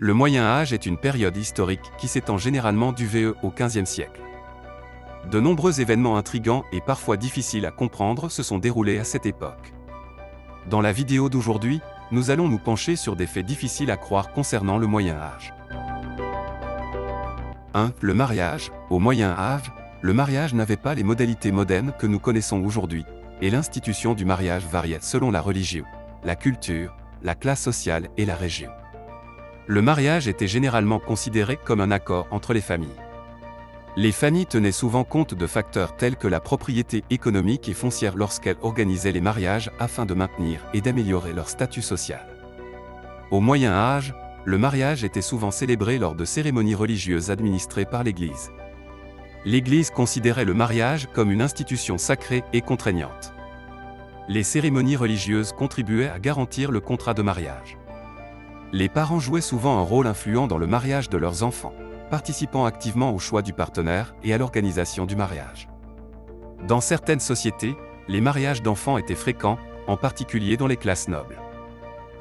Le Moyen Âge est une période historique qui s'étend généralement du VE au XVe siècle. De nombreux événements intrigants et parfois difficiles à comprendre se sont déroulés à cette époque. Dans la vidéo d'aujourd'hui, nous allons nous pencher sur des faits difficiles à croire concernant le Moyen Âge. 1. Le mariage. Au Moyen Âge, le mariage n'avait pas les modalités modernes que nous connaissons aujourd'hui, et l'institution du mariage variait selon la religion, la culture, la classe sociale et la région. Le mariage était généralement considéré comme un accord entre les familles. Les familles tenaient souvent compte de facteurs tels que la propriété économique et foncière lorsqu'elles organisaient les mariages afin de maintenir et d'améliorer leur statut social. Au Moyen Âge, le mariage était souvent célébré lors de cérémonies religieuses administrées par l'Église. L'Église considérait le mariage comme une institution sacrée et contraignante. Les cérémonies religieuses contribuaient à garantir le contrat de mariage. Les parents jouaient souvent un rôle influent dans le mariage de leurs enfants, participant activement au choix du partenaire et à l'organisation du mariage. Dans certaines sociétés, les mariages d'enfants étaient fréquents, en particulier dans les classes nobles.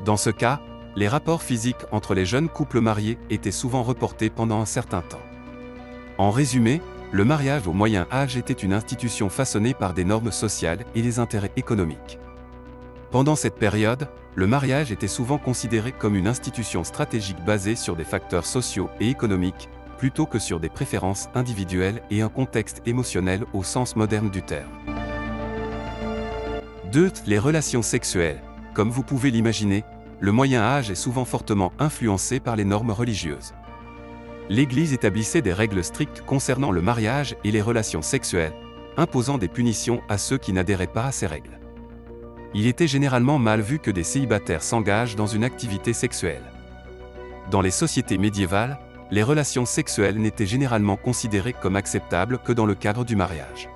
Dans ce cas, les rapports physiques entre les jeunes couples mariés étaient souvent reportés pendant un certain temps. En résumé, le mariage au Moyen Âge était une institution façonnée par des normes sociales et des intérêts économiques. Pendant cette période, le mariage était souvent considéré comme une institution stratégique basée sur des facteurs sociaux et économiques, plutôt que sur des préférences individuelles et un contexte émotionnel au sens moderne du terme. 2. Les relations sexuelles. Comme vous pouvez l'imaginer, le Moyen Âge est souvent fortement influencé par les normes religieuses. L'Église établissait des règles strictes concernant le mariage et les relations sexuelles, imposant des punitions à ceux qui n'adhéraient pas à ces règles. Il était généralement mal vu que des célibataires s'engagent dans une activité sexuelle. Dans les sociétés médiévales, les relations sexuelles n'étaient généralement considérées comme acceptables que dans le cadre du mariage.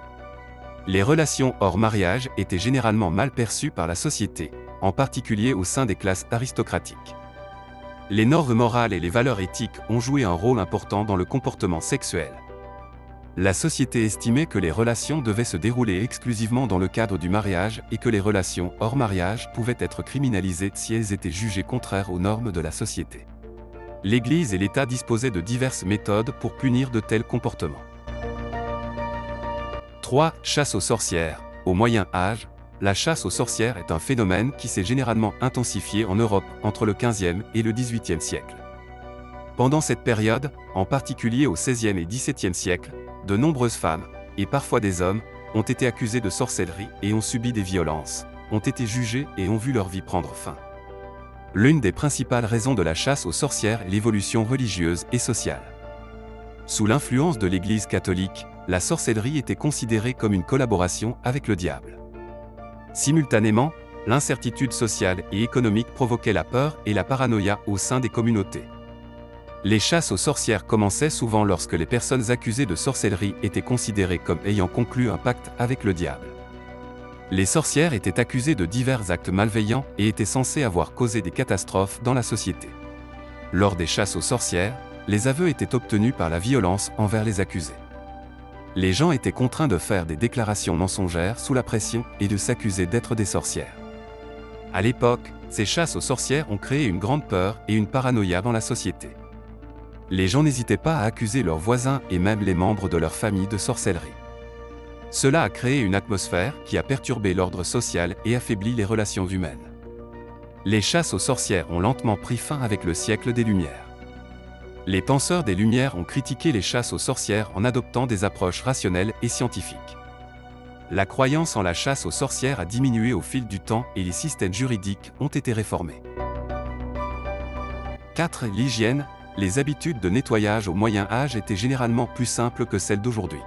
Les relations hors mariage étaient généralement mal perçues par la société, en particulier au sein des classes aristocratiques. Les normes morales et les valeurs éthiques ont joué un rôle important dans le comportement sexuel. La société estimait que les relations devaient se dérouler exclusivement dans le cadre du mariage et que les relations hors mariage pouvaient être criminalisées si elles étaient jugées contraires aux normes de la société. L'Église et l'État disposaient de diverses méthodes pour punir de tels comportements. 3. Chasse aux sorcières. Au Moyen Âge, la chasse aux sorcières est un phénomène qui s'est généralement intensifié en Europe entre le XVe et le XVIIIe siècle. Pendant cette période, en particulier au XVIe et XVIIe siècle, de nombreuses femmes, et parfois des hommes, ont été accusés de sorcellerie et ont subi des violences, ont été jugés et ont vu leur vie prendre fin. L'une des principales raisons de la chasse aux sorcières est l'évolution religieuse et sociale. Sous l'influence de l'Église catholique, la sorcellerie était considérée comme une collaboration avec le diable. Simultanément, l'incertitude sociale et économique provoquait la peur et la paranoïa au sein des communautés. Les chasses aux sorcières commençaient souvent lorsque les personnes accusées de sorcellerie étaient considérées comme ayant conclu un pacte avec le diable. Les sorcières étaient accusées de divers actes malveillants et étaient censées avoir causé des catastrophes dans la société. Lors des chasses aux sorcières, les aveux étaient obtenus par la violence envers les accusés. Les gens étaient contraints de faire des déclarations mensongères sous la pression et de s'accuser d'être des sorcières. À l'époque, ces chasses aux sorcières ont créé une grande peur et une paranoïa dans la société. Les gens n'hésitaient pas à accuser leurs voisins et même les membres de leur famille de sorcellerie. Cela a créé une atmosphère qui a perturbé l'ordre social et affaibli les relations humaines. Les chasses aux sorcières ont lentement pris fin avec le siècle des Lumières. Les penseurs des Lumières ont critiqué les chasses aux sorcières en adoptant des approches rationnelles et scientifiques. La croyance en la chasse aux sorcières a diminué au fil du temps et les systèmes juridiques ont été réformés. 4. L'hygiène. Les habitudes de nettoyage au Moyen Âge étaient généralement plus simples que celles d'aujourd'hui.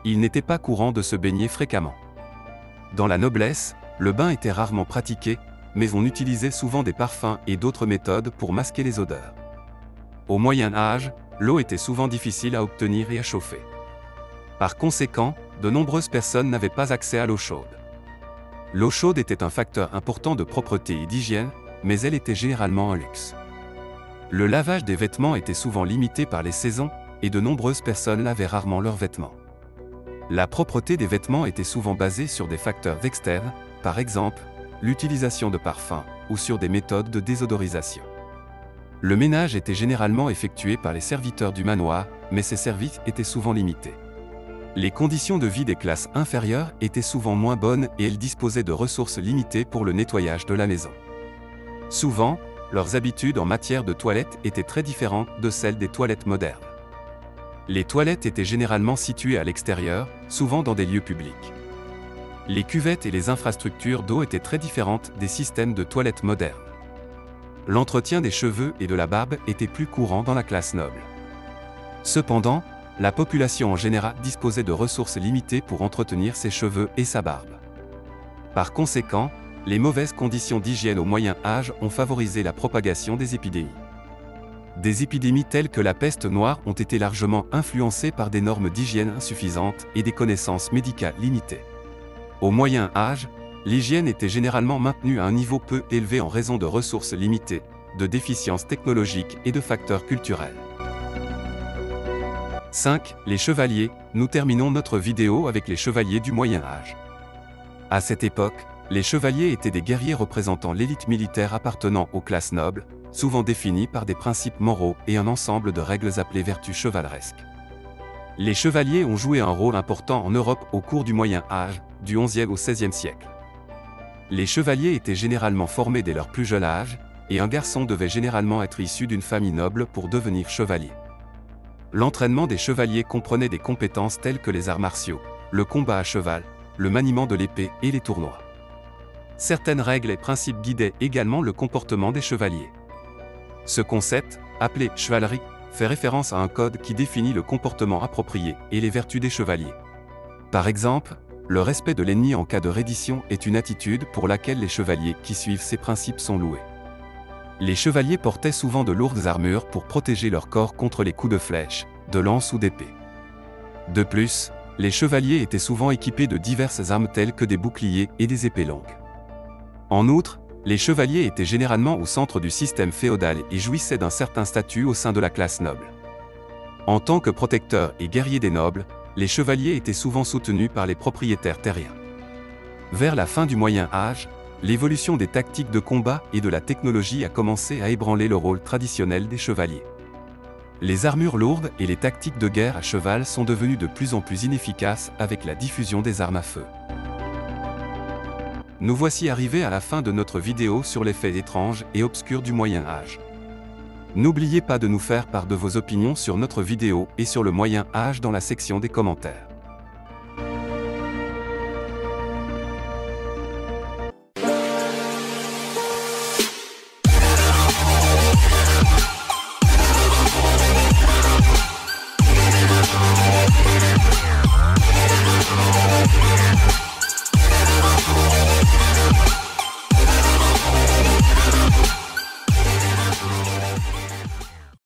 Il n'était pas courant de se baigner fréquemment. Dans la noblesse, le bain était rarement pratiqué, mais on utilisait souvent des parfums et d'autres méthodes pour masquer les odeurs. Au Moyen Âge, l'eau était souvent difficile à obtenir et à chauffer. Par conséquent, de nombreuses personnes n'avaient pas accès à l'eau chaude. L'eau chaude était un facteur important de propreté et d'hygiène, mais elle était généralement un luxe. Le lavage des vêtements était souvent limité par les saisons, et de nombreuses personnes lavaient rarement leurs vêtements. La propreté des vêtements était souvent basée sur des facteurs externes, par exemple, l'utilisation de parfums, ou sur des méthodes de désodorisation. Le ménage était généralement effectué par les serviteurs du manoir, mais ces services étaient souvent limités. Les conditions de vie des classes inférieures étaient souvent moins bonnes et elles disposaient de ressources limitées pour le nettoyage de la maison. Souvent, leurs habitudes en matière de toilette étaient très différentes de celles des toilettes modernes. Les toilettes étaient généralement situées à l'extérieur, souvent dans des lieux publics. Les cuvettes et les infrastructures d'eau étaient très différentes des systèmes de toilettes modernes. L'entretien des cheveux et de la barbe était plus courant dans la classe noble. Cependant, la population en général disposait de ressources limitées pour entretenir ses cheveux et sa barbe. Par conséquent, les mauvaises conditions d'hygiène au Moyen Âge ont favorisé la propagation des épidémies. Des épidémies telles que la peste noire ont été largement influencées par des normes d'hygiène insuffisantes et des connaissances médicales limitées. Au Moyen Âge, l'hygiène était généralement maintenue à un niveau peu élevé en raison de ressources limitées, de déficiences technologiques et de facteurs culturels. 5. Les chevaliers. Nous terminons notre vidéo avec les chevaliers du Moyen Âge. À cette époque, les chevaliers étaient des guerriers représentant l'élite militaire appartenant aux classes nobles, souvent définis par des principes moraux et un ensemble de règles appelées vertus chevaleresques. Les chevaliers ont joué un rôle important en Europe au cours du Moyen Âge, du XIe au XVIe siècle. Les chevaliers étaient généralement formés dès leur plus jeune âge, et un garçon devait généralement être issu d'une famille noble pour devenir chevalier. L'entraînement des chevaliers comprenait des compétences telles que les arts martiaux, le combat à cheval, le maniement de l'épée et les tournois. Certaines règles et principes guidaient également le comportement des chevaliers. Ce concept, appelé chevalerie, fait référence à un code qui définit le comportement approprié et les vertus des chevaliers. Par exemple, le respect de l'ennemi en cas de reddition est une attitude pour laquelle les chevaliers qui suivent ces principes sont loués. Les chevaliers portaient souvent de lourdes armures pour protéger leur corps contre les coups de flèche, de lance ou d'épée. De plus, les chevaliers étaient souvent équipés de diverses armes telles que des boucliers et des épées longues. En outre, les chevaliers étaient généralement au centre du système féodal et jouissaient d'un certain statut au sein de la classe noble. En tant que protecteurs et guerriers des nobles, les chevaliers étaient souvent soutenus par les propriétaires terriens. Vers la fin du Moyen Âge, l'évolution des tactiques de combat et de la technologie a commencé à ébranler le rôle traditionnel des chevaliers. Les armures lourdes et les tactiques de guerre à cheval sont devenues de plus en plus inefficaces avec la diffusion des armes à feu. Nous voici arrivés à la fin de notre vidéo sur les faits étranges et obscurs du Moyen Âge. N'oubliez pas de nous faire part de vos opinions sur notre vidéo et sur le Moyen Âge dans la section des commentaires.